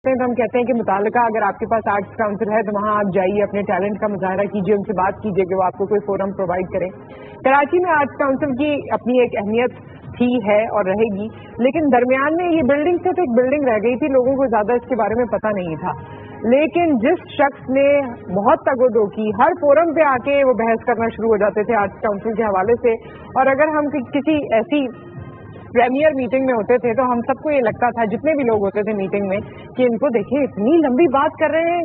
تو ہم کہتے ہیں کہ متعلقہ اگر آپ کے پاس آرٹس کاؤنسل ہے تو وہاں آپ جائیے, اپنے ٹیلنٹ کا مظاہرہ کیجیے, ان سے بات کیجیے کہ وہ آپ کو کوئی فورم پرووائڈ کریں. کراچی میں آرٹس کاؤنسل کی اپنی ایک اہمیت تھی, ہے اور رہے گی, لیکن درمیان میں یہ بلڈنگ سے تو ایک بلڈنگ رہ گئی تھی, لوگوں کو زیادہ اس کے بارے میں پتہ نہیں تھا. لیکن جس شخص نے بہت تگ و دو کی, ہر فورم پہ آ کے وہ بحث کرنا شروع ہو جاتے تھے آرٹس کاؤنسل کے حوالے سے, اور اگر ہم کسی ایسی پریمیئر میٹنگ میں ہوتے تھے تو ہم سب کو یہ لگتا تھا, جتنے بھی لوگ ہوتے تھے میٹنگ میں, کہ ان کو دیکھیں اتنی لمبی بات کر رہے ہیں,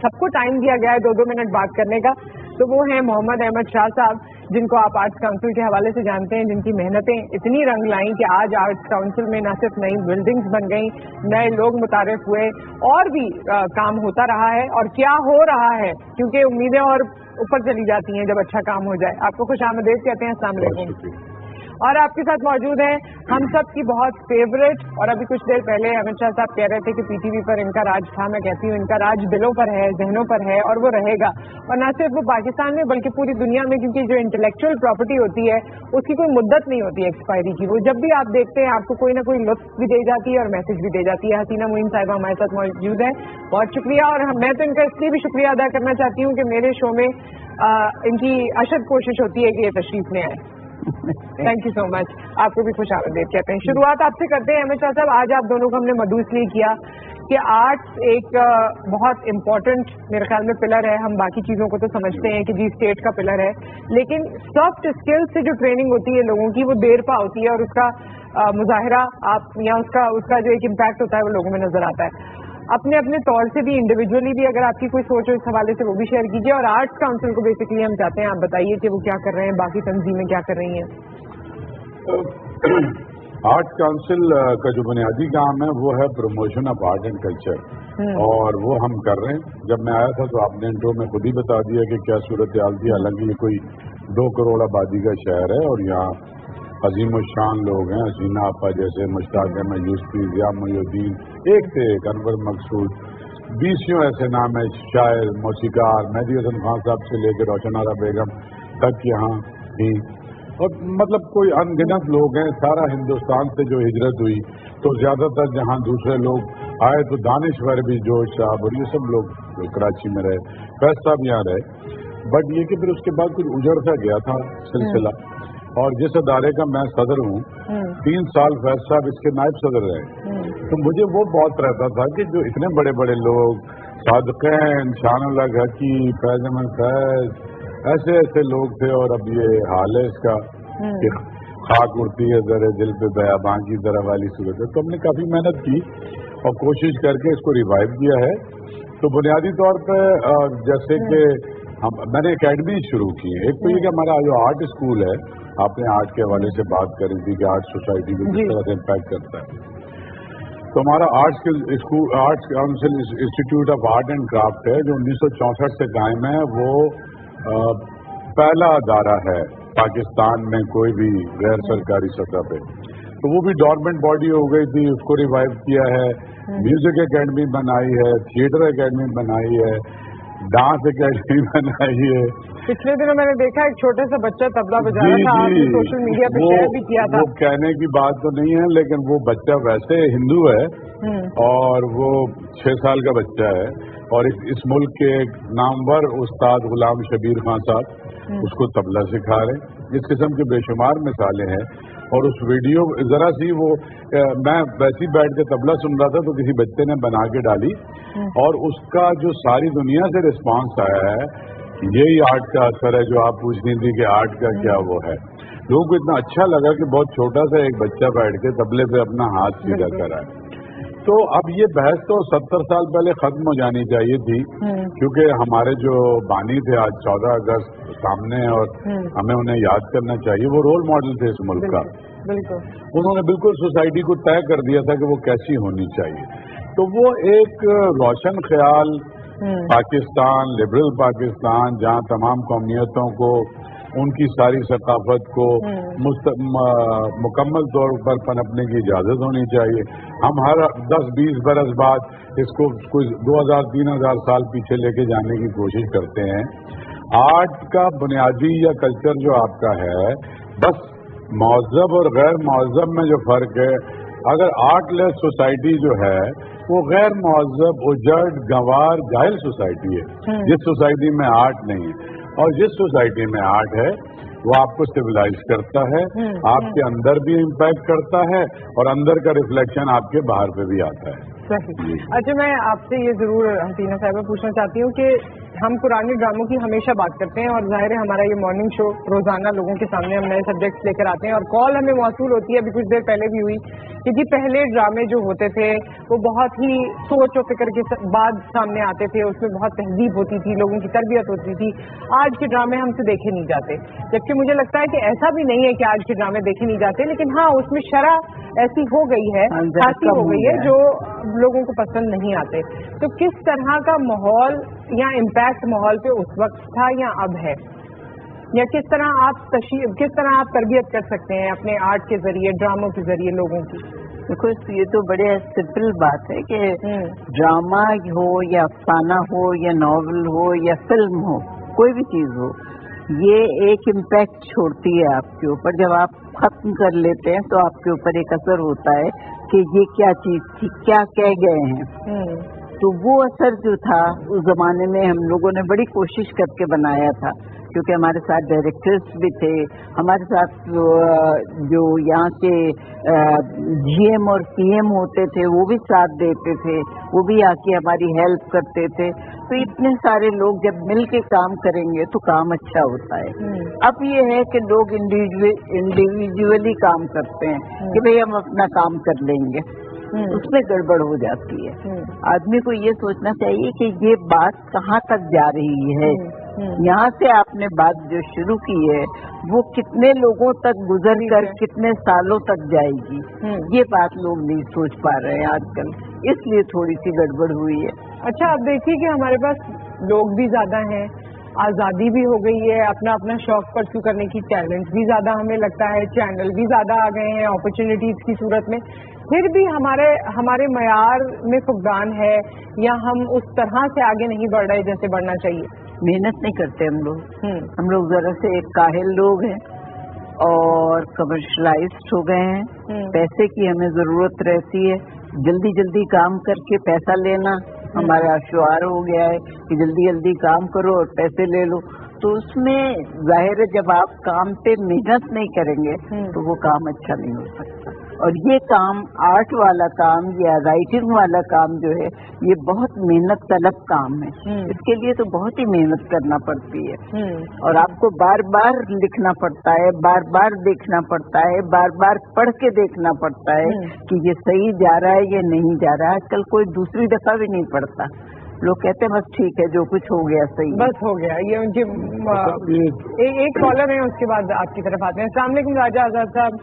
سب کو ٹائم دیا گیا ہے 2-2 منٹ بات کرنے کا. تو وہ ہیں محمد احمد شاہ صاحب, جن کو آپ آرٹس کاؤنسل کے حوالے سے جانتے ہیں, جن کی محنتیں اتنی رنگ لائیں کہ آج آرٹس کاؤنسل میں نہ صرف نئی بلڈنگز بن گئیں, نئے لوگ متعارف ہوئے, اور بھی کام ہوتا رہا ہے اور کیا ہو رہا ہے, کیونکہ امیدیں اور اوپر چلی جاتی ہیں جب اچھا کام ہو جائے. آپ کو خوش آمدید کہتے ہیں, السلام علیکم. اور آپ کے ساتھ موجود ہیں ہم سب کی بہت فیوریٹ, اور ابھی کچھ دیر پہلے امت شاہ صاحب کہہ رہے تھے کہ پی ٹی وی پر ان کا راج تھا. میں کہتی ہوں ان کا راج دلوں پر ہے, ذہنوں پر ہے, اور وہ رہے گا. اور نہ صرف وہ پاکستان میں بلکہ پوری دنیا میں, کیونکہ جو انٹلیکچوئل پراپرٹی ہوتی ہے اس کی کوئی مدت نہیں ہوتی ایکسپائری کی. وہ جب بھی آپ دیکھتے ہیں آپ کو کوئی نہ کوئی لطف بھی دے جاتی ہے اور میسج بھی دے جاتی ہے. حسینہ معین صاحبہ ہمارے ساتھ موجود ہیں, بہت شکریہ. اور میں تو ان کا اس لیے بھی شکریہ ادا کرنا چاہتی ہوں کہ میرے شو میں ان کی اشد کوشش ہوتی ہے کہ یہ تشریف لے آئے. تھینک یو سو مچ. آپ کو بھی خوش آمدید کہتے ہیں. شروعات آپ سے کرتے ہیں احمد شاہ صاحب. آج آپ دونوں کو ہم نے مدعو اس لیے کیا کہ آرٹس ایک بہت امپورٹنٹ میرے خیال میں پلر ہے. ہم باقی چیزوں کو تو سمجھتے ہیں کہ جی اسٹیٹ کا پلر ہے, لیکن سافٹ اسکل سے جو ٹریننگ ہوتی ہے لوگوں کی, وہ دیر پا ہوتی ہے, اور اس کا مظاہرہ آپ یا اس کا جو ایک امپیکٹ ہوتا ہے وہ لوگوں میں نظر آتا ہے. اپنے اپنے طور سے بھی, انڈیویجولی بھی, اگر آپ کی کوئی سوچ ہو اس حوالے سے وہ بھی شیئر کیجیے. اور آرٹس کاؤنسل کو بیسکلی ہم چاہتے ہیں آپ بتائیے کہ وہ کیا کر رہے ہیں, باقی تنظیمیں کیا کر رہی ہیں. آرٹ کاؤنسل کا جو بنیادی کام ہے وہ ہے promotion of art and culture, اور وہ ہم کر رہے ہیں. جب میں آیا تھا تو آپ نے انٹرو میں خود ہی بتا دیا کہ کیا صورتحال تھی. حالانکہ یہ کوئی 2 کروڑ آبادی کا شہر ہے, اور یہاں عظیم الشان لوگ ہیں, حسینہ آپا جیسے, مشتاق احمد یوسفی, ضیاء محی الدین, ایک سے ایک, انور مقصود, 20 ایسے نام ہیں, شاعر, موسیقار, مہدی حسن خان صاحب سے لے کے روشن آرا بیگم تک یہاں بھی, اور مطلب کوئی ان گنت لوگ ہیں. سارا ہندوستان سے جو ہجرت ہوئی تو زیادہ تر جہاں دوسرے لوگ آئے تو دانشور بھی, جوش صاحب اور یہ سب لوگ کراچی میں رہے, فیض صاحب یہاں رہے. بٹ یہ کہ پھر اس کے بعد کچھ اجڑ سا گیا تھا سلسلہ, اور جس ادارے کا میں صدر ہوں 3 سال فیض صاحب اس کے نائب صدر رہے. تو مجھے وہ بہت رہتا تھا کہ جو اتنے بڑے بڑے لوگ, صادقین, شان اللہ حقی, فیض احمد فیض, ایسے ایسے لوگ تھے, اور اب یہ حال ہے اس کا کہ خاک اڑتی ہے ذرے دل پہ بیاباں کی طرح والی صورت ہے. تو ہم نے کافی محنت کی اور کوشش کر کے اس کو ریوائیو کیا ہے. تو بنیادی طور پہ جیسے کہ میں نے اکیڈمی شروع کی ہے. ایک تو یہ کہ ہمارا جو آرٹ اسکول ہے, آپ نے آرٹ کے حوالے سے بات کری تھی کہ آرٹ سوسائٹی کو کس طرح سے امپیکٹ کرتا ہے. تو ہمارا arts council institute of art and craft ہے, جو 1964 سے قائم ہے. وہ پہلا ادارہ ہے پاکستان میں کوئی بھی غیر سرکاری سطح پہ. تو وہ بھی ڈورمنٹ باڈی ہو گئی تھی, اس کو ریوائیو کیا ہے. میوزک اکیڈمی بنائی ہے, تھیٹر اکیڈمی بنائی ہے, ڈانس اکیڈمی بنائی ہے. پچھلے دنوں میں نے دیکھا ایک چھوٹے سا بچہ طبلہ بجا رہا تھا, آپ نے سوشل میڈیا پہ شیئر بھی کیا تھا. وہ کہنے کی بات تو نہیں ہے, لیکن وہ بچہ ویسے ہندو ہے, اور وہ 6 سال کا بچہ ہے, اور اس ملک کے ایک نامور استاد غلام شبیر خان صاحب اس کو طبلہ سکھا رہے ہیں. اس قسم کے بے شمار مثالیں ہیں. اور اس ویڈیو ذرا سی وہ میں ویسے ہی بیٹھ کے طبلہ سن رہا تھا تو کسی بچے نے بنا کے ڈالی, اور اس کا جو ساری دنیا سے رسپانس آیا ہے, یہی آرٹ کا اثر ہے جو آپ پوچھ رہی تھی کہ آرٹ کا کیا وہ ہے. لوگوں کو اتنا اچھا لگا کہ بہت چھوٹا سا ایک بچہ بیٹھ کے طبلے پہ اپنا ہاتھ سیدھا کرا ہے. تو اب یہ بحث تو 70 سال پہلے ختم ہو جانی چاہیے تھی, کیونکہ ہمارے جو بانی تھے آج 14 اگست سامنے ہے, اور ہمیں انہیں یاد کرنا چاہیے. وہ رول ماڈل تھے اس ملک کا. انہوں نے بالکل سوسائٹی کو طے کر دیا تھا کہ وہ کیسی ہونی چاہیے. تو وہ ایک روشن خیال پاکستان, لبرل پاکستان, جہاں تمام قومیتوں کو ان کی ساری ثقافت کو مکمل طور پر پنپنے کی اجازت ہونی چاہیے. ہم ہر 10-20 برس بعد اس کو کوئی 2000-3000 سال پیچھے لے کے جانے کی کوشش کرتے ہیں. آرٹ کا بنیادی یا کلچر جو آپ کا ہے, بس مہذب اور غیر مہذب میں جو فرق ہے اگر آرٹ لیس سوسائٹی جو ہے وہ غیر مہذب اجڑ گنوار جاہل سوسائٹی ہے. جس سوسائٹی میں آرٹ نہیں ہے اور جس سوسائٹی میں آرٹ ہے وہ آپ کو سویلائز کرتا ہے, آپ کے اندر بھی امپیکٹ کرتا ہے اور اندر کا ریفلیکشن آپ کے باہر پہ بھی آتا ہے. صحیح. اچھا, میں آپ سے یہ ضرور حسینہ صاحبہ پوچھنا چاہتی ہوں کہ ہم پرانے ڈراموں کی ہمیشہ بات کرتے ہیں اور ظاہر ہے ہمارا یہ مارننگ شو روزانہ لوگوں کے سامنے ہم نئے سبجیکٹس لے کر آتے ہیں اور کال ہمیں موصول ہوتی ہے, ابھی کچھ دیر پہلے بھی ہوئی کہ جی پہلے ڈرامے جو ہوتے تھے وہ بہت ہی سوچ و فکر کے بعد سامنے آتے تھے, اس میں بہت تہذیب ہوتی تھی, لوگوں کی تربیت ہوتی تھی. آج کے ڈرامے ہم سے دیکھے نہیں جاتے, جبکہ مجھے لگتا ہے کہ ایسا بھی نہیں ہے کہ آج کے ڈرامے دیکھے نہیں جاتے, لیکن ہاں اس میں شرح ایسی ہو گئی ہے, خاصی ہو گئی ہے جو لوگوں کو پسند نہیں آتے. تو کس طرح کا ماحول یا امپیکٹ ماحول پہ اس وقت تھا یا اب ہے, یا کس طرح آپ تربیت کر سکتے ہیں اپنے آرٹ کے ذریعے, ڈراموں کے ذریعے لوگوں کی؟ دیکھو یہ تو بڑے سمپل بات ہے کہ ڈرامہ ہو یا افسانہ ہو یا ناول ہو یا فلم ہو, کوئی بھی چیز ہو, یہ ایک امپیکٹ چھوڑتی ہے آپ کے اوپر. جب آپ ختم کر لیتے ہیں تو آپ کے اوپر ایک اثر ہوتا ہے کہ یہ کیا چیز تھی, کیا کہہ گئے ہیں. تو وہ اثر جو تھا اس زمانے میں ہم لوگوں نے بڑی کوشش کر کے بنایا تھا, کیونکہ ہمارے ساتھ ڈائریکٹرز بھی تھے, ہمارے ساتھ جو یہاں کے جی ایم اور پی ایم ہوتے تھے وہ بھی ساتھ دیتے تھے, وہ بھی آ کے ہماری ہیلپ کرتے تھے. تو اتنے سارے لوگ جب مل کے کام کریں گے تو کام اچھا ہوتا ہے. اب یہ ہے کہ لوگ انڈیویجولی کام کرتے ہیں کہ بھئی ہم اپنا کام کر لیں گے, اس میں گڑبڑ ہو جاتی ہے. آدمی کو یہ سوچنا چاہیے کہ یہ بات کہاں تک جا رہی ہے, یہاں سے آپ نے بات جو شروع کی ہے وہ کتنے لوگوں تک گزر کر کتنے سالوں تک جائے گی, یہ بات لوگ نہیں سوچ پا رہے ہیں آج کل, اس لیے تھوڑی سی گڑبڑ ہوئی ہے. اچھا, اب دیکھیے کہ ہمارے پاس لوگ بھی زیادہ ہیں, آزادی بھی ہو گئی ہے, اپنا اپنا شوق پرسو کرنے کی, ٹیلنٹ بھی زیادہ ہمیں لگتا ہے, چینل بھی زیادہ آ گئے ہیں اپرچونیٹیز کی صورت میں, پھر بھی ہمارے معیار میں فقدان ہے یا ہم اس طرح سے آگے نہیں بڑھ رہے جیسے بڑھنا چاہیے. محنت نہیں کرتے ہم لوگ ذرا سے ایک کاہل لوگ ہیں اور کمرشلائزڈ ہو گئے ہیں. پیسے کی ہمیں ضرورت رہتی ہے, جلدی جلدی کام کر کے پیسہ لینا ہمارا شعار ہو گیا ہے کہ جلدی جلدی کام کرو اور پیسے لے لو. تو اس میں ظاہر ہے جب آپ کام پہ محنت نہیں کریں گے تو وہ کام اچھا نہیں ہو سکتا. اور یہ کام آرٹ والا کام یا رائٹنگ والا کام جو ہے یہ بہت محنت طلب کام ہے, اس کے لیے تو بہت ہی محنت کرنا پڑتی ہے اور آپ کو بار بار لکھنا پڑتا ہے, بار بار دیکھنا پڑتا ہے, بار بار پڑھ کے دیکھنا پڑتا ہے کہ یہ صحیح جا رہا ہے یا نہیں جا رہا ہے. آج کل کوئی دوسری دفعہ بھی نہیں پڑھتا, لوگ کہتے ہیں بس ٹھیک ہے جو کچھ ہو گیا صحیح بس ہو گیا. یہ ان کی ایک کالر ہے, اس کے بعد آپ کی طرف آتے ہیں. السلام علیکم راجہ آزاد صاحب.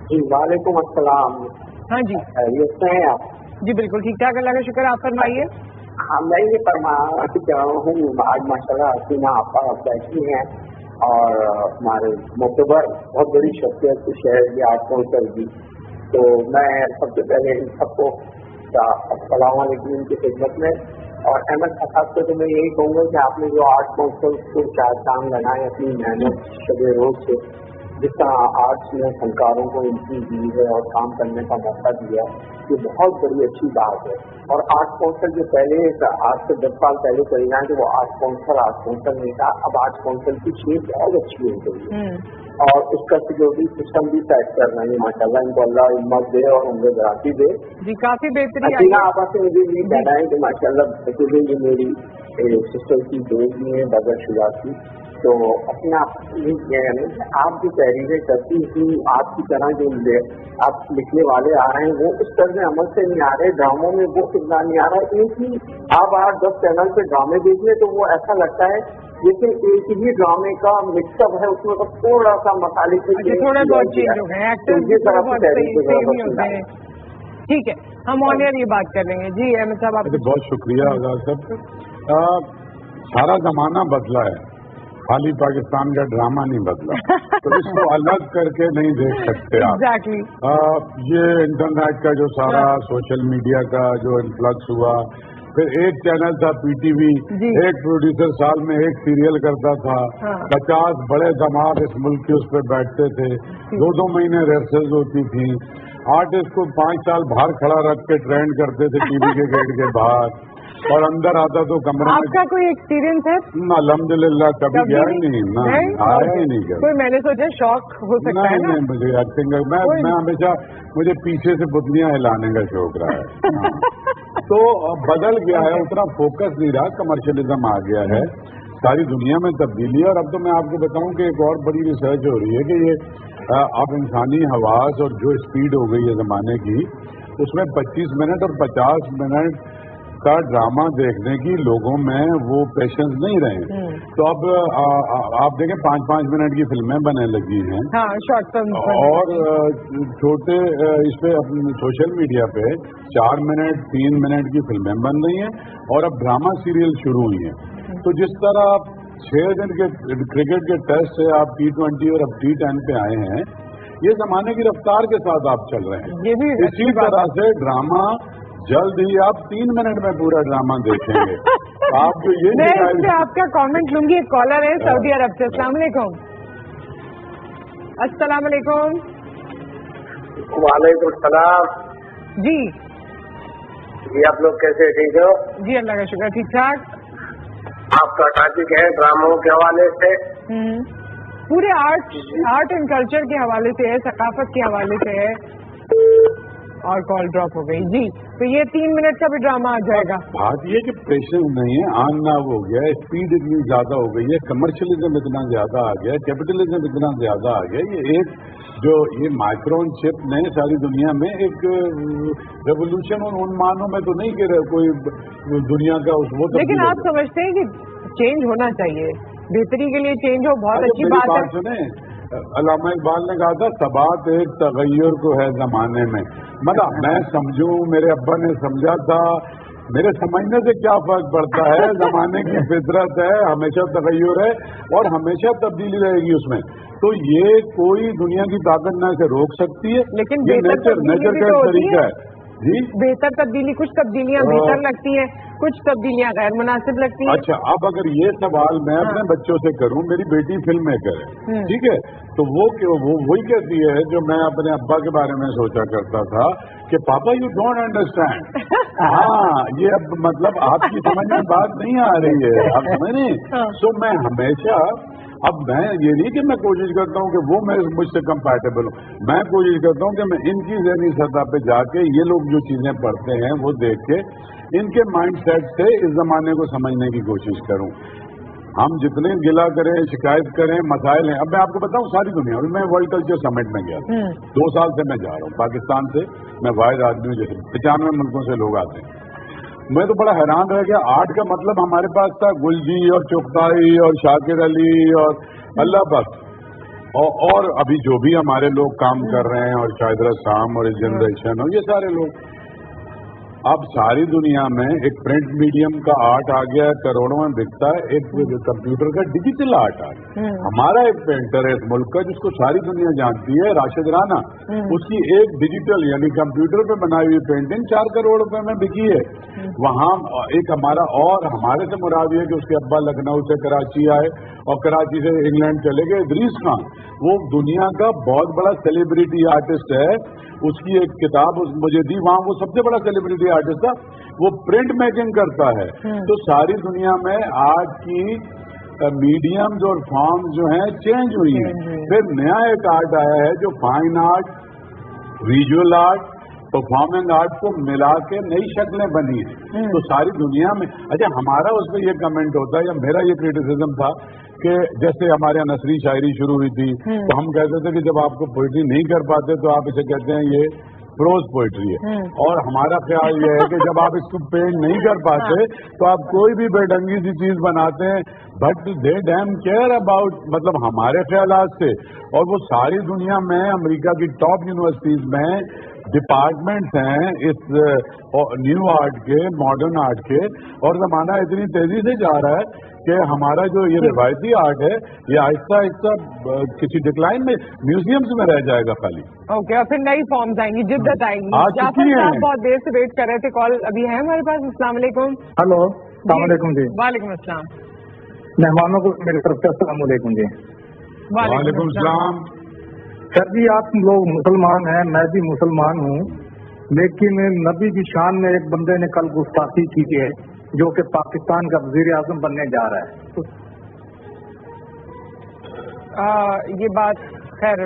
جی وعلیکم السلام. ہاں جی, خیریت سے ہیں آپ؟ جی بالکل ٹھیک ٹھاک, اللہ کا شکر. آپ فرمائیے. ہاں, میں یہ فرمانا چاہ رہا ہوں, آج ماشاء اللہ حسینہ آپا بیٹھی ہیں اور ہمارے معتبر بہت بڑی شخصیت کے شہر کی آرٹ کونسل کی, تو میں سب سے پہلے ان سب کو السلام علیکم ان کی خدمت میں. اور احمد صاحب سے تو میں یہی کہوں گا کہ آپ نے جو آرٹ کونسل کو چار کام لگائے اپنی محنت شب روز سے, جس طرح آرٹس میں فنکاروں کو انٹری دی ہے اور کام کرنے کا موقع دیا, یہ بہت بڑی اچھی بات ہے. اور آرٹ کونسل جو پہلے آج سے 10 سال پہلے چل رہا ہے کہ وہ آرٹ کونسل نہیں تھا, اب آرٹ کونسل کی شیپ بہت اچھی ہو گئی ہے اور اس کا سیکورٹی سسٹم بھی سیٹ کر رہے ہیں ماشاء اللہ. ان کو اللہ ہمت دے اور ان کو ذراتی دے. جی کافی بہترین. حسینہ آپا سے مجھے یہ کہنا ہے کہ ماشاء اللہ یہ میری سسٹر کی دوست بھی ہیں بدر شجاع کی, تو اپنے آپ کی تحریریں کرتی تھی, آپ کی طرح جو آپ لکھنے والے آ رہے ہیں وہ اس طرح عمل سے نہیں آ رہے, ڈراموں میں وہ کتنا نہیں آ رہا ہے. کیونکہ آپ 8-10 چینل پہ ڈرامے دیکھ لیں تو وہ ایسا لگتا ہے لیکن ایک ہی ڈرامے کا مکس اپ ہے, اس میں بس تھوڑا سا مسالے سے تھوڑا بہت چینج ہو گئے. ٹھیک ہے, ہم آن ایئر یہ بات کر لیں گے. جی احمد صاحب آپ. بہت شکریہ آزاد صاحب. سارا زمانہ بدلا ہے, خالی پاکستان کا ڈرامہ نہیں بدلا, تو اس کو الگ کر کے نہیں دیکھ سکتے آپ. یہ انٹرنیٹ کا جو سارا سوشل میڈیا کا جو انفلکس ہوا, پھر ایک چینل تھا پی ٹی وی, ایک پروڈیوسر سال میں ایک سیریل کرتا تھا, 50 بڑے دماغ اس ملک کے اس پہ بیٹھتے تھے, 2-2 مہینے ریہرسلز ہوتی تھی. आर्टिस्ट को 5 साल बाहर खड़ा रख के ट्रेंड करते थे टीवी के गेट के बाहर, और अंदर आता तो कमरे में। आपका कोई एक्सपीरियंस है? अल्हम्दुलिल्लाह कभी गया ही नहीं ना, आया ही नहीं। कोई मैंने सोचा शौक हो सकता है ना? नहीं, मुझे एक्टिंग मैं हमेशा मुझे पीछे से बुतलियां हिलाने का शौक रहा है। हाँ। तो बदल गया है, उतना फोकस नहीं रहा, कमर्शियलिज्म आ गया है, सारी दुनिया में तब्दीली। और अब तो मैं आपको बताऊं कि एक और बड़ी रिसर्च हो रही है कि ये अब इंसानी हवास और जो स्पीड हो गई है जमाने की, उसमें 25 मिनट और 50 मिनट का ड्रामा देखने की लोगों में वो पेशेंस नहीं रहे। तो अब आप देखें 5-5 मिनट की फिल्में बनने लगी हैं। हाँ, शॉर्ट फिल्म। और छोटे इस पे सोशल मीडिया पे 4 मिनट 3 मिनट की फिल्में बन रही हैं, और अब ड्रामा सीरियल शुरू हुई हैं। तो जिस तरह आप 6 दिन के क्रिकेट के टेस्ट से आप T20 और अब T10 पे आए हैं, ये जमाने की रफ्तार के साथ आप चल रहे हैं। ये भी इसी तरह से ड्रामा जल्द ही आप 3 मिनट में पूरा ड्रामा देखेंगे। आप जो ये मैं इस पे आपका कमेंट लूंगी। एक कॉलर है सऊदी अरब से। अस्सलाम वालेकुम। अस्सलाम वालेकुम। वालेकुम सलाम जी जी, आप लोग कैसे, ठीक हो? जी, अल्लाह का शुक्र, ठीक ठाक। आपका टॉपिक है ड्रामों के हवाले से। पूरे आर्ट एंड कल्चर के हवाले से है, सकाफत के हवाले से है। और कॉल ड्रॉप हो गई। जी, तो ये 3 मिनट का भी ड्रामा आ जाएगा। बात ये कि पेशेंस नहीं है, आन ना हो गया है, स्पीड इतनी ज्यादा हो गई है, कमर्शियलिज्म इतना ज्यादा आ गया है, कैपिटलिज्म इतना ज्यादा आ गया है। ये एक जो ये माइक्रोन चिप ने सारी दुनिया में एक रेवोल्यूशन उन मानों में तो नहीं कि कोई दुनिया का वो। लेकिन आप समझते हैं कि चेंज होना चाहिए, बेहतरी के लिए चेंज हो, बहुत अच्छी बात है। सुने, अल्लामा इकबाल ने कहा था सबात एक तगय्युर को है जमाने में। मतलब मैं समझूं, मेरे अब्बा ने समझा था, मेरे समझने से क्या फर्क पड़ता है, जमाने की फितरत है, हमेशा तगय्युर है और हमेशा तब्दीली रहेगी उसमें। तो ये कोई दुनिया की ताकत न से रोक सकती है, लेकिन ये नेचर का तरीका है। जी, बेहतर तब्दीली, कुछ तब्दीलियां बेहतर लगती हैं, कुछ तब्दीलियां गैर मुनासिब लगती हैं। अच्छा, अब अगर ये सवाल मैं अपने बच्चों से करूं, मेरी बेटी फिल्म मेकर है, ठीक है, तो वो वही कहती है जो मैं अपने अब्बा के बारे में सोचा करता था कि पापा यू डोंट अंडरस्टैंड। हाँ, ये अब मतलब आपकी समझ में बात नहीं आ रही है, आप समझ नहीं। सो मैं हमेशा, अब मैं ये नहीं कि मैं कोशिश करता हूँ कि वो मैं मुझसे कंपैटिबल हूँ, मैं कोशिश करता हूँ कि मैं इनकी ज़हनी सतह पे जाके ये लोग जो चीजें पढ़ते हैं वो देख के इनके माइंड सेट से इस जमाने को समझने की कोशिश करूँ। हम जितने गिला करें, शिकायत करें, मसाइल हैं। अब मैं आपको बताऊं, सारी दुनिया में, मैं वर्ल्ड कल्चर समिट में गया था, 2 साल से मैं जा रहा हूँ पाकिस्तान से। मैं वाहिद आदमी हूँ, जैसे 95 मुल्कों से लोग आते हैं। मैं तो बड़ा हैरान रह गया। आर्ट का मतलब हमारे पास था गुलजी और चुगताई और शाकिर अली और अल्लाह बख्श, और अभी जो भी हमारे लोग काम कर रहे हैं, और शाहिद रसाम और इस जनरेशन और ये सारे लोग। अब सारी दुनिया में एक प्रिंट मीडियम का आर्ट आ गया है, करोड़ों में बिकता है, एक कंप्यूटर का डिजिटल आर्ट आ गया। हमारा एक पेंटर है इस मुल्क का जिसको सारी दुनिया जानती है, राशिद राना, उसकी एक डिजिटल यानी कंप्यूटर पे बनाई हुई पेंटिंग 4 करोड़ रुपए में बिकी है। वहाँ एक हमारा, और हमारे से मुराद है कि उसके अब्बा लखनऊ से कराची आए और कराची से इंग्लैंड चले गए, इदरीस खान, वो दुनिया का बहुत बड़ा सेलिब्रिटी आर्टिस्ट है। उसकी एक किताब मुझे दी, वहाँ वो सबसे बड़ा सेलिब्रिटी आर्टिस्ट था, वो प्रिंट मेकिंग करता है। तो सारी दुनिया में आज की मीडियम्स और फॉर्म्स जो हैं चेंज हुई हैं। फिर नया एक आर्ट आया है जो fine art, visual art, performing art को मिला के नई शक्लें बनी है। तो सारी दुनिया में, अच्छा हमारा उस पर यह कमेंट होता है, या मेरा ये क्रिटिसिज्म था कि जैसे हमारे यहाँ नसरी शायरी शुरू हुई थी, तो हम कहते थे कि जब आपको पोइट्री नहीं कर पाते तो आप इसे कहते हैं ये प्रोज पोइट्री है। और हमारा ख्याल ये है कि जब आप इसको पेंट नहीं कर पाते तो आप कोई भी बेढंगी सी चीज बनाते हैं, but they dam care about, मतलब हमारे ख्यालात से। और वो सारी दुनिया में, अमेरिका की टॉप यूनिवर्सिटीज में डिपार्टमेंट्स हैं इस न्यू आर्ट के, मॉडर्न आर्ट के, और जमाना इतनी तेजी से जा रहा है कि हमारा जो ये रिवायती आर्ट है ये आहिस्ता आहिस्ता किसी डिक्लाइन में, म्यूजियम्स में रह जाएगा खाली। ओके, और फिर नई फॉर्म्स आएंगी, जिद्दत आएंगी। आ चुकी है। आप बहुत देर से वेट कर रहे थे, कॉल अभी है हमारे पास। अस्सलाम वालेकुम। हेलो, अस्सलाम वालेकुम जी। वालेकुम अस्सलाम। मेहमानों को मेरी तरफ से अस्सलाम वालेकुम जी। वालेकुम सलाम। सर जी आप लोग मुसलमान हैं, मैं भी मुसलमान हूँ, लेकिन नबी की शान में एक बंदे ने कल गुस्ताखी की है जो कि पाकिस्तान का वजीर आजम बनने जा रहा है। ये बात खैर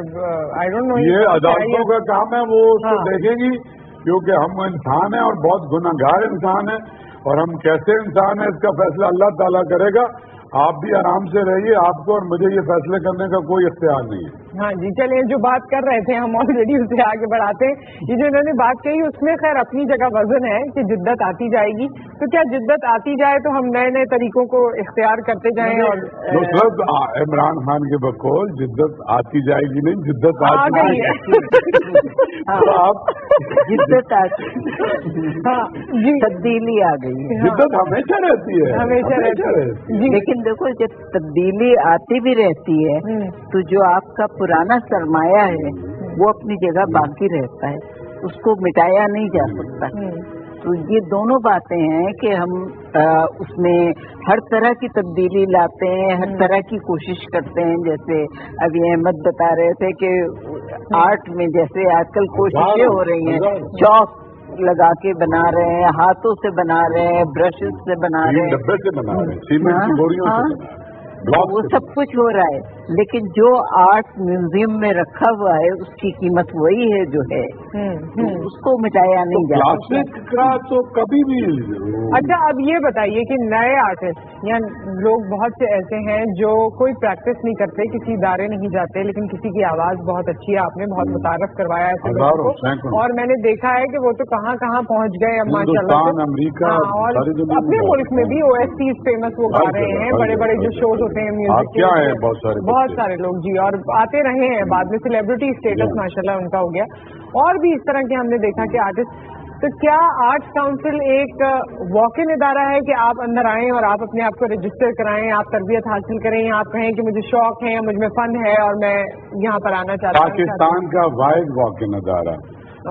आई डोंट नो, ये अदालतों का काम है, वो उसको देखेंगी, क्योंकि हम इंसान हैं और बहुत गुनाहगार इंसान हैं, और हम कैसे इंसान हैं इसका फैसला अल्लाह ताला करेगा। आप भी आराम से रहिए, आपको और मुझे ये फैसले करने का कोई इख्तियार नहीं है। हाँ जी, चलिए जो बात कर रहे थे हम ऑलरेडी उसे आगे बढ़ाते हैं। ये जो इन्होंने बात कही उसमें खैर अपनी जगह वजन है कि जिद्दत आती जाएगी, तो क्या जिद्दत आती जाए तो हम नए नए तरीकों को इख्तियार करते जाएं? और नुसरत इमरान खान के बकौल जिद्दत आती जाएगी नहीं, जिद्दत आ गई है। तो आप जिद्दत हाँ जी, तब्दीली आ गई है। जिद्दत हमेशा रहती है, हमेशा रहती है जी। लेकिन देखो जब तब्दीली आती भी रहती है तो जो आपका पुराना सरमाया है वो अपनी जगह बाकी रहता है, उसको मिटाया नहीं जा सकता। तो ये दोनों बातें हैं कि हम उसमें हर तरह की तब्दीली लाते हैं, हर तरह की कोशिश करते हैं। जैसे अभी अहमद बता रहे थे कि आर्ट में जैसे आजकल कोशिशें हो रही हैं, चौक लगा के बना रहे हैं, हाथों से बना रहे हैं, ब्रशेस से बना रहे हैं, डब्बे से बना रहे हैं, सीमेंट की बोरियों से बना रहे हैं, वो सब कुछ हो रहा है। लेकिन जो आर्ट म्यूजियम में रखा हुआ है उसकी कीमत वही है जो है, तो उसको मिटाया नहीं जा सकता। प्लास्टिक का तो कभी भी। अच्छा, अब ये बताइए कि नए आर्टिस्ट या लोग बहुत से ऐसे हैं जो कोई प्रैक्टिस नहीं करते, किसी इदारे नहीं जाते, लेकिन किसी की आवाज बहुत अच्छी है, आपने बहुत मुतारफ करवाया ऐसे लोगों को, और मैंने देखा है कि वो तो कहाँ कहाँ पहुँच गए अब माशाल्लाह से। अमेरिका और अपने मुल्क में भी OST फेमस वो गा रहे हैं, बड़े बड़े जो शोज होते हैं म्यूजिक क्या है, बहुत सारे लोग जी, और आते रहे हैं, बाद में सेलिब्रिटी स्टेटस माशाल्लाह उनका हो गया। और भी इस तरह के हमने देखा कि आर्टिस्ट। तो क्या आर्ट्स काउंसिल एक वॉक इन इदारा है कि आप अंदर आएं और आप अपने आप को रजिस्टर कराएं, आप तरबियत हासिल करें, आप कहें कि मुझे शौक है, मुझ में फन है और मैं यहाँ पर आना चाहता हूँ? पाकिस्तान का वाहिद वॉक इन इदारा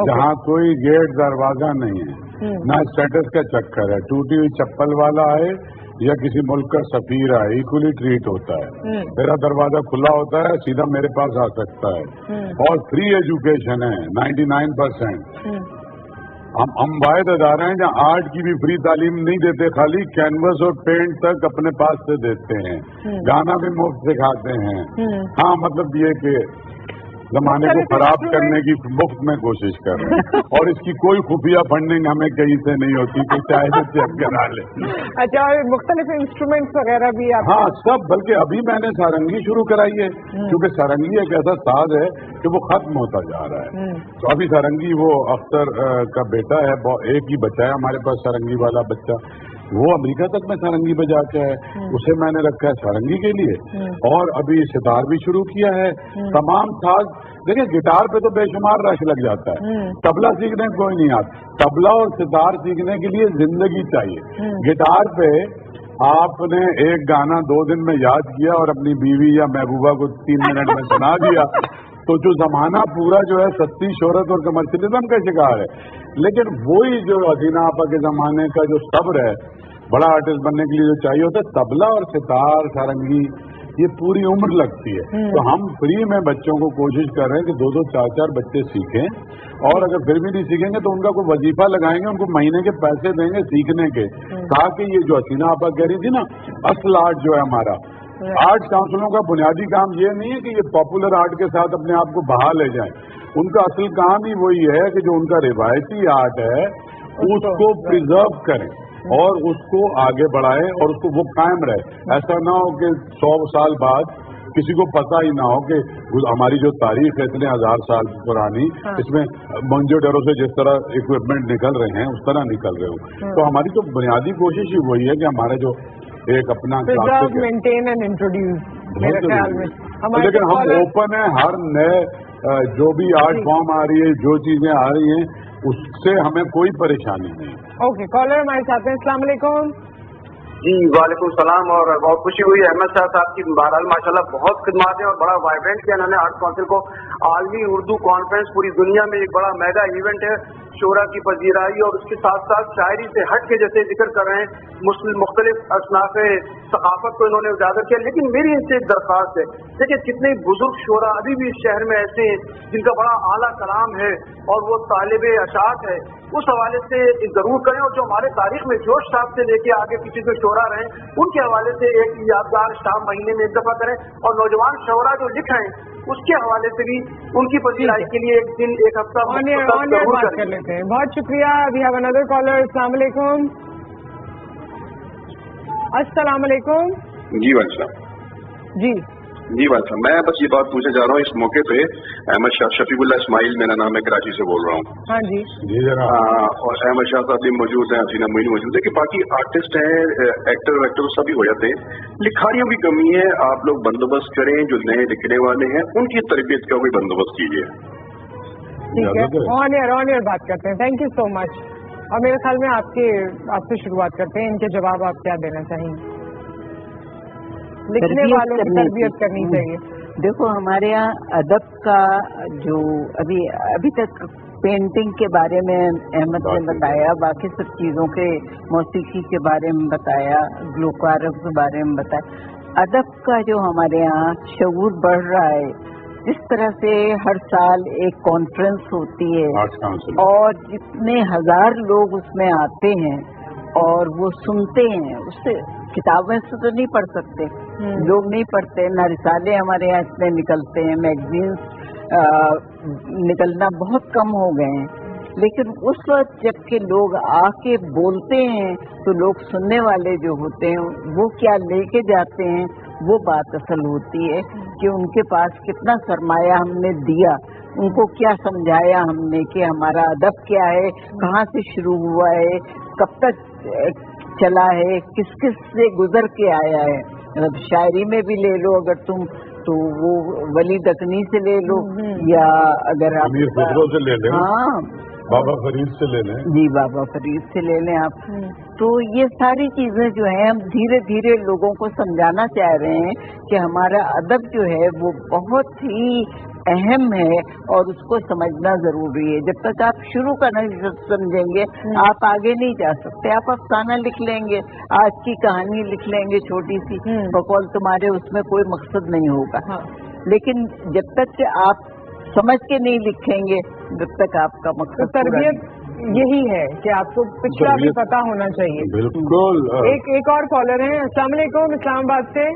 जहाँ कोई गेट दरवाजा नहीं है, ना स्टेटस का चक्कर है, टूटी हुई चप्पल वाला है या किसी मुल्क का सफीर है, इक्वली ट्रीट होता है। मेरा दरवाजा खुला होता है, सीधा मेरे पास आ सकता है, और फ्री एजुकेशन है 99%। हम वाहिद अदारे हैं जहाँ आर्ट की भी फ्री तालीम नहीं देते, खाली कैनवस और पेंट तक अपने पास से देते हैं, गाना भी मुफ्त सिखाते हैं। हाँ, मतलब ये कि जमाने को खराब करने की मुफ्त में कोशिश कर रहे हैं, और इसकी कोई खुफिया फंडिंग हमें कहीं से नहीं होती, तो चाहे तो चेक करा ले। अच्छा, और मुख्तलिफ इंस्ट्रूमेंट्स वगैरह भी आप? हाँ, सब। बल्कि अभी मैंने सारंगी शुरू कराई है, क्योंकि सारंगी एक ऐसा साज है कि वो खत्म होता जा रहा है। तो अभी सारंगी, वो अख्तर का बेटा है, एक ही बच्चा है हमारे पास सारंगी वाला बच्चा, वो अमेरिका तक में सारंगी बजा के है, उसे मैंने रखा है सारंगी के लिए। और अभी सितार भी शुरू किया है, तमाम साज। देखिए, गिटार पे तो बेशुमार रश लग जाता है, तबला सीखने कोई नहीं आता। तबला और सितार सीखने के लिए जिंदगी चाहिए। गिटार पे आपने एक गाना 2 दिन में याद किया और अपनी बीवी या महबूबा को 3 मिनट में सुना दिया, तो जो जमाना पूरा जो है सस्ती शोहरत और कमर्शियलिज्म का शिकार है। लेकिन वही जो हसीना आपा के जमाने का जो सब्र है, बड़ा आर्टिस्ट बनने के लिए जो चाहिए होता है, तबला और सितार, सारंगी, ये पूरी उम्र लगती है। तो हम फ्री में बच्चों को कोशिश कर रहे हैं कि 2-2, 4-4 बच्चे सीखें, और अगर फिर भी नहीं सीखेंगे तो उनका कोई वजीफा लगाएंगे, उनको महीने के पैसे देंगे सीखने के, ताकि ये जो हसीना आपा कह रही थी ना, असल आर्ट जो है हमारा, आर्ट काउंसिलों का बुनियादी काम ये नहीं है कि ये पॉपुलर आर्ट के साथ अपने आप को बहा ले जाएं। उनका असल काम ही वही है कि जो उनका रिवायती आर्ट है उसको प्रिजर्व करें और उसको आगे बढ़ाएं, और उसको वो कायम रहे। ऐसा ना हो कि 100 साल बाद किसी को पता ही ना हो कि हमारी जो तारीख है इतने 1000 साल पुरानी, इसमें मोहनजोदड़ो से जिस तरह इक्विपमेंट निकल रहे हैं उस तरह निकल रहे हो। तो हमारी तो बुनियादी कोशिश ही वही है कि हमारे जो एक अपना मेंटेन एंड इंट्रोड्यूस, मेरे ख्याल में। लेकिन हम ओपन है, हर नए जो भी आर्ट फॉर्म आ रही है, जो चीजें आ रही हैं, उससे हमें कोई परेशानी नहीं। ओके, कॉलर हमारे साथ हैं। अस्सलाम वालेकुम। जी वालेकुम सलाम, और बहुत खुशी हुई अहमद शाह साहब की। बहरहाल माशाल्लाह बहुत खिदमत है और बड़ा वाइब्रेंट किया इन्होंने आर्ट काउंसिल को। आलमी उर्दू कॉन्फ्रेंस पूरी दुनिया में एक बड़ा मेगा इवेंट है, शोरा की पजीराई और उसके साथ साथ शायरी से हट के जैसे जिक्र कर रहे हैं, मुस्लिम मुख्तलिफ असनाफ सकाफत को इन्होंने उजागर किया। लेकिन मेरी इनसे एक दरख्वास्त है, देखिए कितने बुजुर्ग शोरा अभी भी इस शहर में ऐसे हैं जिनका बड़ा आला कलाम है और वो तालिब अशात है, उस हवाले से जरूर करें। और जो हमारे तारीख में जोश साहब से लेके आगे पीछे जो शोरा रहे उनके हवाले से एक यादगार शाम महीने में एक दफा करें, और नौजवान शोरा जो लिख रहे हैं उसके हवाले से भी उनकी पजीराई के लिए एक दिन एक हफ्ता बात कर लेते हैं। बहुत शुक्रिया। We have another caller. अस्सलाम वालेकुम। अस्सलाम वालेकुम। जी वाला जी जी वाला, मैं बस ये बात पूछने जा रहा हूँ इस मौके पे। अहमद शाह शफीकुल्लाह इस्माइल मेरा नाम है, कराची से बोल रहा हूँ। हाँ जी जी जरा। और अहमद शाह साहब भी मौजूद हैं, हसीना मोइन मौजूद है, कि बाकी आर्टिस्ट हैं, एक्टर वैक्टर सभी हो जाते हैं। लिखारियों की कमी है, आप लोग बंदोबस्त करें, जो नए लिखने वाले हैं उनकी तरबियत का कोई बंदोबस्त कीजिए। ठीक है, ऑन एयर बात करते हैं। Thank you so much. और मेरे ख्याल में आपसे शुरुआत करते हैं, इनके जवाब आप क्या देना चाहेंगे? लिखने वालों की तरबियत करनी चाहिए। देखो, हमारे यहाँ अदब का जो अभी तक पेंटिंग के बारे में अहमद ने बताया, बाकी सब चीज़ों के मौसीकी के बारे में बताया, ग्लोकारों के बारे में बताया। अदब का जो हमारे यहाँ शऊर बढ़ रहा है, जिस तरह से हर साल एक कॉन्फ्रेंस होती है और जितने हजार लोग उसमें आते हैं और वो सुनते हैं, उससे किताबें से तो नहीं पढ़ सकते, लोग नहीं पढ़ते, ना रिसाले हमारे यहाँ इतने निकलते हैं, मैगजीन्स निकलना बहुत कम हो गए हैं। लेकिन उस वक्त जबकि लोग आके बोलते हैं तो लोग सुनने वाले जो होते हैं वो क्या लेके जाते हैं, वो बात असल होती है कि उनके पास कितना सरमाया हमने दिया, उनको क्या समझाया हमने कि हमारा अदब क्या है, कहाँ से शुरू हुआ है, कब तक चला है, किस किस से गुजर के आया है। मतलब शायरी में भी ले लो अगर तुम, तो वो वली दकनी से ले लो, या अगर आप से ले लें, हाँ बाबा फरीद से ले लें। जी, बाबा फरीद से ले लें आप। तो ये सारी चीजें जो हैं हम धीरे धीरे लोगों को समझाना चाह रहे हैं कि हमारा अदब जो है वो बहुत ही अहम है और उसको समझना जरूरी है। जब तक आप शुरू का नहीं समझेंगे आप आगे नहीं जा सकते। आप अफसाना लिख लेंगे, आज की कहानी लिख लेंगे छोटी सी, बकौल तुम्हारे, उसमें कोई मकसद नहीं होगा। लेकिन जब तक कि आप समझ के नहीं लिखेंगे, जब तक आपका मकसद तरबियत यही है कि आपको पिछला भी पता होना चाहिए। बिल्कुल। एक और कॉलर है। अस्सलाम वालेकुम, इस्लामाबाद से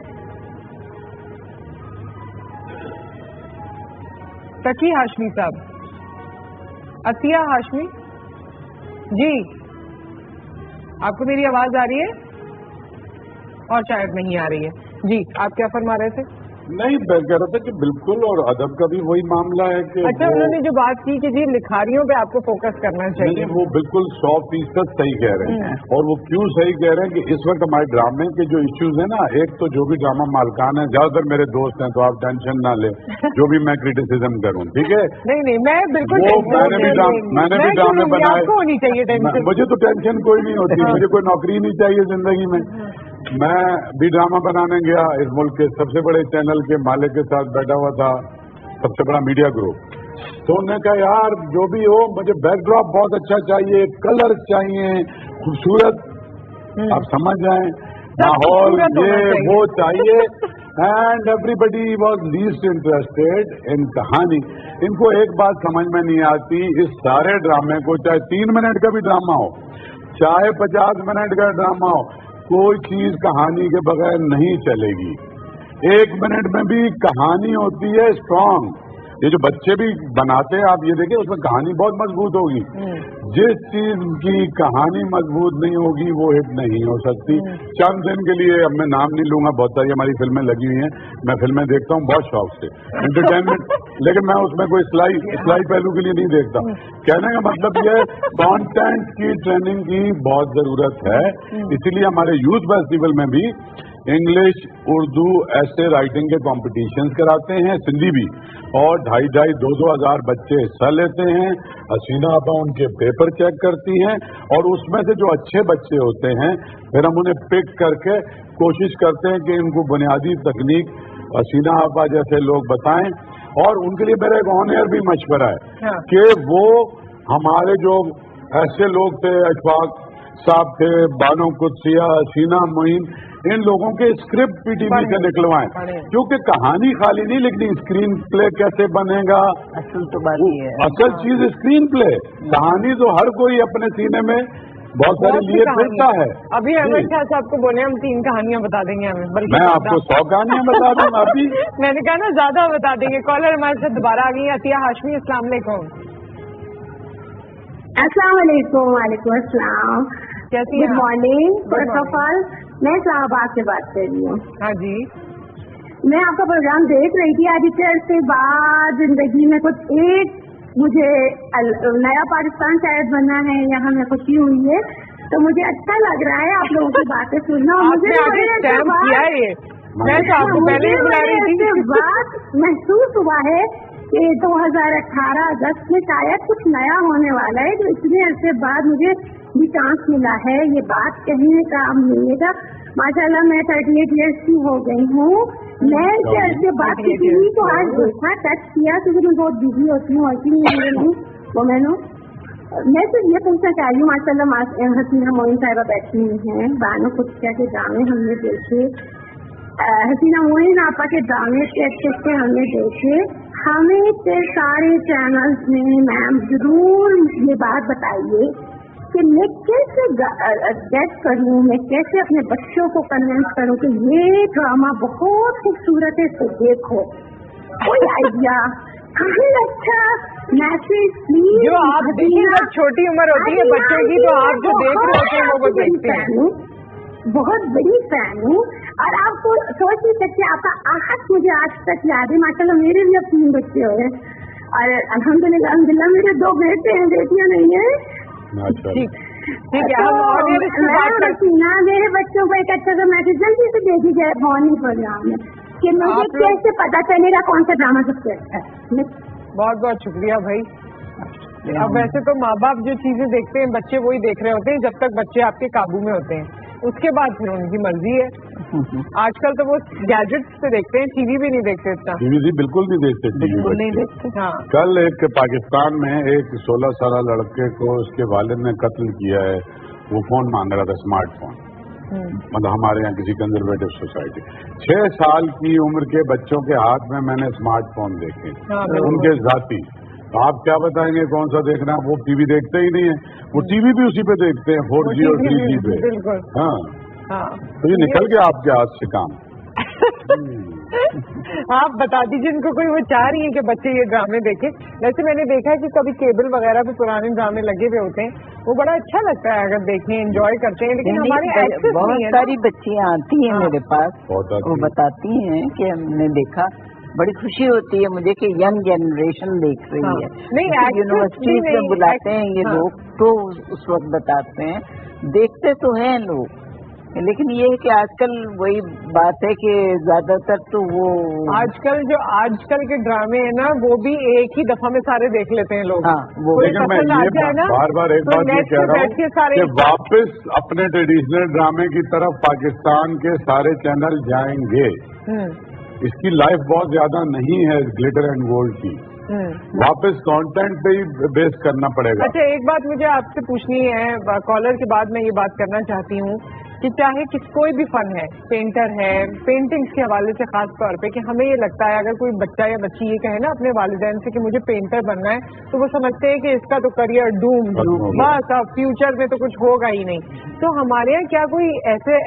तकी हाशमी साहब। अतिया हाशमी जी, आपको मेरी आवाज आ रही है? और शायद नहीं आ रही है। जी, आप क्या फरमा रहे थे? नहीं, मैं कह रहा था कि बिल्कुल, और अदब का भी वही मामला है कि अच्छा, उन्होंने जो बात की कि जी लिखारियों पे आपको फोकस करना चाहिए, वो बिल्कुल 100% सही कह रहे हैं। और वो क्यों सही कह रहे हैं कि इस वक्त हमारे ड्रामे के जो इश्यूज है ना, एक तो जो भी ड्रामा मालकान है, ज्यादातर मेरे दोस्त हैं, तो आप टेंशन ना लें जो भी मैं क्रिटिसिज्म करूं, ठीक है? नहीं, मैं बिल्कुल, मैंने भी ड्रामे बनाए, होनी चाहिए टेंशन। मुझे तो टेंशन कोई नहीं होती, मुझे कोई नौकरी नहीं चाहिए जिंदगी में। मैं भी ड्रामा बनाने गया, इस मुल्क के सबसे बड़े चैनल के मालिक के साथ बैठा हुआ था, सबसे बड़ा मीडिया ग्रुप। तो उन्होंने कहा यार जो भी हो, मुझे बैकड्रॉप बहुत अच्छा चाहिए, कलर चाहिए, खूबसूरत, आप समझ जाएं, माहौल ये वो चाहिए। And everybody was least interested in कहानी। इनको एक बात समझ में नहीं आती, इस सारे ड्रामे को, चाहे 3 मिनट का भी ड्रामा हो, चाहे 50 मिनट का ड्रामा हो, कोई चीज कहानी के बगैर नहीं चलेगी। 1 मिनट में भी कहानी होती है स्ट्रांग। ये जो बच्चे भी बनाते हैं, आप ये देखिए, उसमें कहानी बहुत मजबूत होगी। जिस चीज की कहानी मजबूत नहीं होगी वो हिट नहीं हो सकती। चंद दिन के लिए, अब मैं नाम नहीं लूंगा, बहुत सारी हमारी फिल्में लगी हुई हैं, मैं फिल्में देखता हूँ बहुत शौक से, एंटरटेनमेंट, लेकिन मैं उसमें कोई सिलाई पहलू के लिए नहीं देखता। कहने का मतलब ये कंटेंट की ट्रेनिंग की बहुत जरूरत है। इसीलिए हमारे यूथ फेस्टिवल में भी इंग्लिश, उर्दू, ऐसे राइटिंग के कॉम्पिटिशन्स कराते हैं, सिंधी भी, और 2,500-2,2 हजार बच्चे हिस्सा लेते हैं। हसीना आपा उनके पेपर चेक करती हैं और उसमें से जो अच्छे बच्चे होते हैं फिर हम उन्हें पिक करके कोशिश करते हैं कि इनको बुनियादी तकनीक हसीना आपा जैसे लोग बताएं। और उनके लिए मेरा एक ऑन एयर भी मशवरा है कि वो हमारे जो ऐसे लोग थे, अशफाक साहब थे, बानो कुदसिया, हसीना मोइन, इन लोगों के स्क्रिप्ट पीटीवी से निकलवाएं, क्योंकि कहानी खाली नहीं लिखनी, स्क्रीन प्ले कैसे बनेगा, असल तो बात ये है, असल चीज स्क्रीन प्ले। कहानी तो हर कोई अपने सीने में बहुत सारी लिए फिरता है। अभी अहमद शाह साहब को बोले हम 3 कहानियां बता देंगे हमें, बल्कि मैं आपको 100 कहानियां बता दूंगा अभी। मैंने कहा ना ज्यादा बता देंगे। कॉलर हमारे साथ दोबारा आ गई अतिया हाशमी, अस्सलाम वालेकुम। अस्सलाम वालेकुम। वालेकुम अस्सलाम। कैसी good morning. First of all मैं इस्लामाबाद से बात कर रही हूँ। हाँ जी, मैं आपका प्रोग्राम देख रही थी। आदित्य से बाद जिंदगी में कुछ एक मुझे नया पाकिस्तान शायद बना है, यहाँ में खुशी हुई है, तो मुझे अच्छा लग रहा है आप लोगों की बातें सुनना। मुझे किया ये मैं तो आपको पहले ही बुला रही थी। बात महसूस हुआ है कि 2018 अगस्त में शायद कुछ नया होने वाला है, तो इतने अरसे बाद मुझे भी चांस मिला है ये बात कहने का। आप मिलेगा माशाल्लाह, मैं 38 ईयर्स की हो गई हूँ। मैं इनसे अरसे बात की थी तो आज देखा, टच किया, क्योंकि मैं बहुत बिजी होती हूँ, वर्किंग हूँ वो मैंने। मैं सिर्फ ये पूछना चाह रही हूँ, माशाल्लाह हसीना मोइन साहिबा बैठी हुई हैं, बानो कुदसिया के ड्रामे हमने देखे, हसीना मोइन आपा के ड्रामे के अच्छे हमने देखे। हमें सारे चैनल्स में मैम जरूर ये बात बताइए कि मैं कैसे गेट करूँ, मैं कैसे अपने बच्चों को कन्विंस करूँ कि ये ड्रामा बहुत खूबसूरत है, तो देखो। कोई आइडिया अच्छा मैसेज प्लीज। जो आप देखिए, जब छोटी उम्र होती है बच्चों की, तो आप जो देख रहे होते हैं वो देखते हैं। बहुत बड़ी फैन हूँ, और आपको सोच नहीं सकते, आपका आहत मुझे आज तक याद है। माशाल्लाह मेरे भी अब 3 बच्चे हो गए, और अल्हम्दुलिल्लाह मेरे 2 बेटे हैं, बेटियां नहीं है। ठीक है, रसीना मेरे बच्चों को एक अच्छा सा मैसेज जल्दी से दे दीजिए मॉर्निंग प्रोग्राम में कि मुझे कैसे पता चलेगा कौन सा ड्रामा सबसे अच्छा है। बहुत बहुत शुक्रिया भाई। अब वैसे तो माँ बाप जो चीजें देखते हैं बच्चे वही देख रहे होते हैं, जब तक बच्चे आपके काबू में होते हैं, उसके बाद फिर उनकी मर्जी है। आजकल तो वो गैजेट्स से देखते हैं, टीवी भी नहीं देखते इतना। टीवी बिल्कुल नहीं देखते, बिल्कुल नहीं देखते। हाँ, कल एक पाकिस्तान में एक 16 साल लड़के को उसके वालिद ने कत्ल किया है। वो फोन मांग रहा था, स्मार्टफोन, मतलब हमारे यहाँ किसी कंजर्वेटिव सोसाइटी। 6 साल की उम्र के बच्चों के हाथ में मैंने स्मार्टफोन देखे, उनके जाती। तो आप क्या बताएंगे कौन सा देखना? वो टीवी देखते ही नहीं है, वो टीवी भी उसी पे देखते हैं, 4G और 3G पे। बिल्कुल। हाँ, तो ये निकल गया आपके हाथ से काम। आप बता दीजिए इनको, कोई वो चाह रही है कि बच्चे ये ड्रामे देखें। वैसे मैंने देखा है कि कभी केबल वगैरह पे पुराने ड्रामे लगे हुए होते हैं, वो बड़ा अच्छा लगता है अगर देखें, एंजॉय करते हैं, लेकिन हमारे एक्सेस बहुत नहीं है। सारी बच्चियाँ आती हैं मेरे पास, वो बताती हैं कि हमने देखा, बड़ी खुशी होती है मुझे कि यंग जनरेशन देख रही है। नहीं, यूनिवर्सिटीज में बुलाते हैं ये लोग, तो उस वक्त बताते हैं, देखते तो हैं लोग, लेकिन ये है कि आजकल वही बात है कि ज्यादातर तो वो आजकल के ड्रामे है ना, वो भी एक ही दफा में सारे देख लेते हैं लोग। हाँ, वो लेकिन मैं ये बार एक बात ये कह रहा हूँ कि वापस अपने ट्रेडिशनल ड्रामे की तरफ पाकिस्तान के सारे चैनल जाएंगे। इसकी लाइफ बहुत ज्यादा नहीं है ग्लिटर एंड गोल्ड की, वापस कंटेंट पे ही बेस करना पड़ेगा। अच्छा, एक बात मुझे आपसे पूछनी है, कॉलर के बाद मैं ये बात करना चाहती हूँ कि चाहे कोई भी फन है, पेंटर है, पेंटिंग्स के हवाले से खास तौर पे, कि हमें ये लगता है अगर कोई बच्चा या बच्ची ये कहे ना अपने वालिदैन से कि मुझे पेंटर बनना है, तो वो समझते हैं कि इसका तो करियर डूम, बस अब फ्यूचर में तो कुछ होगा ही नहीं। तो हमारे यहाँ क्या कोई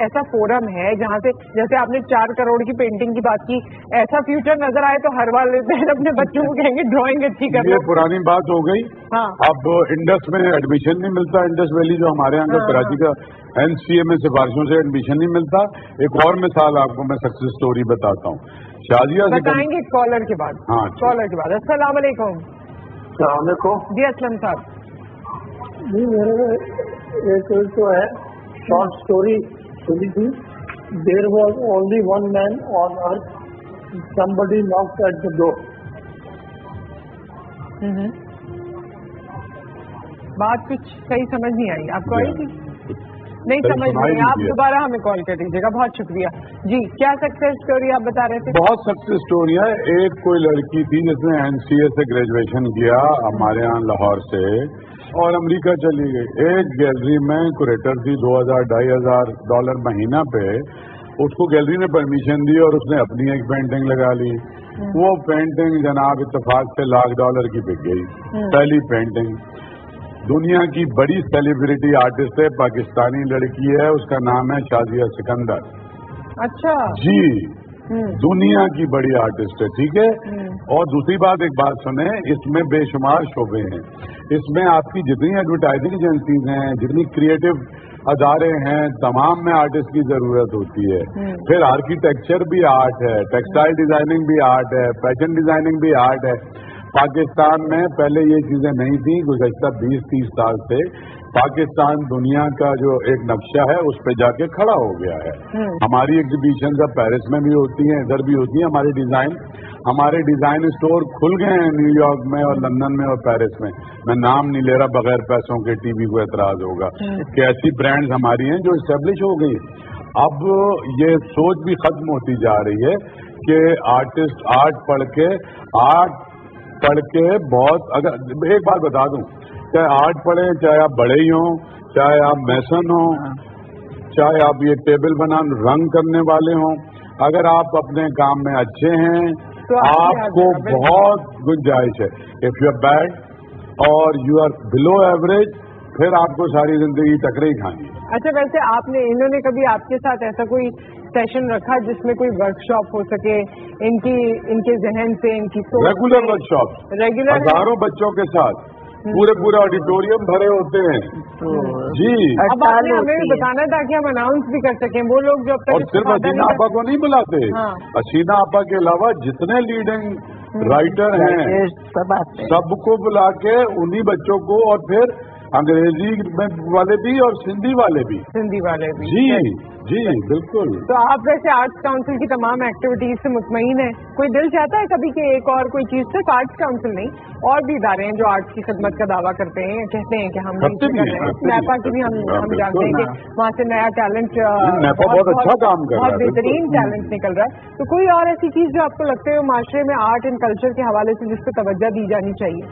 ऐसा फोरम है जहाँ से, जैसे आपने 4 करोड़ की पेंटिंग की बात की, ऐसा फ्यूचर नजर आए तो हर वालिदैन अपने बच्चों को कहेंगे ड्राइंग अच्छी कर। ये पुरानी बात हो गई। हाँ, अब इंडस में एडमिशन नहीं मिलता, इंडस वैली जो हमारे यहाँ का कराची का NCA में सिफारिशों से एडमिशन नहीं मिलता। एक और मिसाल आपको मैं सक्सेस स्टोरी बताता हूँ। शाजिया से बताएंगे कॉलर के बाद। हाँ, कॉलर के बाद। अस्सलाम वालेकुम। जी असलम साहब जी, मेरे एक तो है शॉर्ट स्टोरी सुनी थी। There was only one man on earth, somebody knocked at the door. बात कुछ सही समझ नहीं आई, आपको आई थी? नहीं समझ नहीं, आप दोबारा हमें कॉल कर दीजिएगा। बहुत शुक्रिया जी। क्या सक्सेस स्टोरी आप बता रहे थे? बहुत सक्सेस स्टोरी है। एक कोई लड़की थी जिसने NCA से ग्रेजुएशन किया हमारे यहाँ लाहौर से, और अमेरिका चली गई। एक गैलरी में कुरेटर थी, $2000-$2500 महीना पे, उसको गैलरी ने परमिशन दी और उसने अपनी एक पेंटिंग लगा ली। वो पेंटिंग जनाब इत्तेफाक से $1,00,000 की बिक गई, पहली पेंटिंग। दुनिया की बड़ी सेलिब्रिटी आर्टिस्ट है, पाकिस्तानी लड़की है, उसका नाम है शाजिया सिकंदर। अच्छा जी, दुनिया की बड़ी आर्टिस्ट है, ठीक है। और दूसरी बात, एक बात सुने, इसमें बेशुमार शोबे हैं। इसमें आपकी जितनी एडवर्टाइजिंग एजेंसीज हैं, जितनी क्रिएटिव अदारे हैं, तमाम में आर्टिस्ट की जरूरत होती है। फिर आर्किटेक्चर भी आर्ट है, टेक्सटाइल डिजाइनिंग भी आर्ट है, फैशन डिजाइनिंग भी आर्ट है। पाकिस्तान में पहले ये चीजें नहीं थी। गुज़श्ता 20-30 साल से पाकिस्तान दुनिया का जो एक नक्शा है उस पे जाके खड़ा हो गया है। हमारी एग्जीबिशन अब पेरिस में भी होती हैं, इधर भी होती हैं। हमारे डिजाइन स्टोर खुल गए हैं न्यूयॉर्क में और लंदन में और पेरिस में। मैं नाम नहीं ले रहा, बगैर पैसों के टीवी को एतराज होगा कि ऐसी ब्रांड्स हमारी हैं जो इस्टेब्लिश हो गई। अब ये सोच भी खत्म होती जा रही है कि आर्टिस्ट आर्ट पढ़ के बहुत, अगर एक बात बता दूं, चाहे आर्ट पढ़े, चाहे आप बड़े ही हों, चाहे आप मैसन हों, चाहे आप ये टेबल रंग करने वाले हों, अगर आप अपने काम में अच्छे हैं तो आपको बहुत गुंजाइश है। इफ यू आर बैड और यू आर बिलो एवरेज, फिर आपको सारी जिंदगी टकरे ही खानी है। अच्छा, वैसे इन्होंने कभी आपके साथ ऐसा कोई सेशन रखा जिसमें कोई वर्कशॉप हो सके इनके जहन से, इनकी सोच? रेगुलर वर्कशॉप, हजारों बच्चों के साथ पूरे ऑडिटोरियम भरे होते हैं। जी, अब आपने हमें भी बताना था कि हम अनाउंस भी कर सकें। वो लोग जो अब तक, और सिर्फ हसीना आपा को नहीं बुलाते, हसीना आपा के अलावा जितने लीडिंग राइटर हैं सबको बुला के उन्हीं बच्चों को, और फिर अंग्रेजी वाले भी और सिंधी वाले भी। जी बिल्कुल। तो आप वैसे आर्ट्स काउंसिल की तमाम एक्टिविटीज से मुतमईन है? कोई दिल चाहता है कभी कि एक और कोई चीज, सिर्फ आर्ट्स काउंसिल नहीं, और भी इदारे हैं जो आर्ट्स की खिदमत का दावा करते हैं, कहते हैं कि हम कर रहे हैं। नेपा की भी हम जानते हैं कि वहाँ से नया टैलेंट, बहुत अच्छा काम कर रहा है, बहुत बेहतरीन टैलेंट निकल रहा है। तो कोई और ऐसी चीज जो आपको लगता है माशरे में आर्ट एंड कल्चर के हवाले से जिस पर तवज्जो दी जानी चाहिए?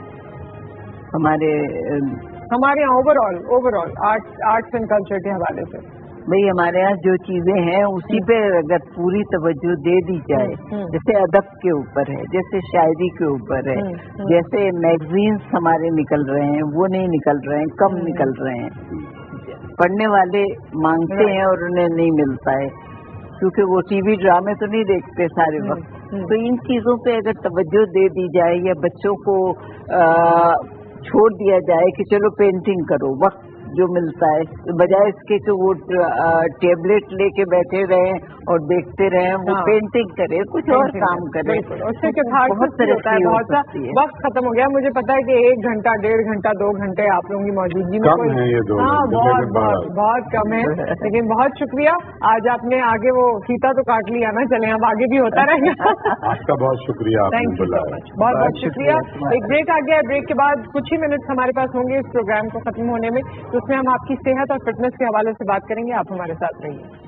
हमारे यहाँ ओवरऑल आर्ट्स एंड कल्चर के हवाले से भाई, हमारे यहाँ जो चीजें हैं उसी पे अगर पूरी तवज्जो दे दी जाए, जैसे अदब के ऊपर है, जैसे शायरी के ऊपर है, जैसे मैगजीन्स हमारे निकल रहे हैं, वो नहीं निकल रहे हैं, कम निकल रहे हैं। पढ़ने वाले मांगते हैं और उन्हें नहीं मिलता है, क्योंकि वो टीवी ड्रामे तो नहीं देखते सारे वक्त। तो इन चीजों पे अगर तवज्जो दे दी जाए, या बच्चों को छोड़ दिया जाए कि चलो पेंटिंग करो, वक्त जो मिलता है, बजाय इसके कि वो टेबलेट लेके बैठे रहे और देखते रहे, वो पेंटिंग करे, कुछ और काम करे। उससे बहुत तरक्की बहुत सा वक्त खत्म हो गया। मुझे पता है कि 1 घंटा, 1.5 घंटा, 2 घंटे आप लोगों की मौजूदगी में कम है ये 2 बहुत कम है, लेकिन बहुत शुक्रिया। आज आपने आगे वो फीता तो काट लिया ना, चले अब आगे भी होता रहेगा। आपका बहुत शुक्रिया, थैंक यू, बहुत शुक्रिया। एक ब्रेक आ गया, ब्रेक के बाद कुछ ही मिनट हमारे पास होंगे इस प्रोग्राम को खत्म होने में, तो उसमें हम आपकी सेहत और फिटनेस के हवाले से बात करेंगे। आप हमारे साथ रहिए।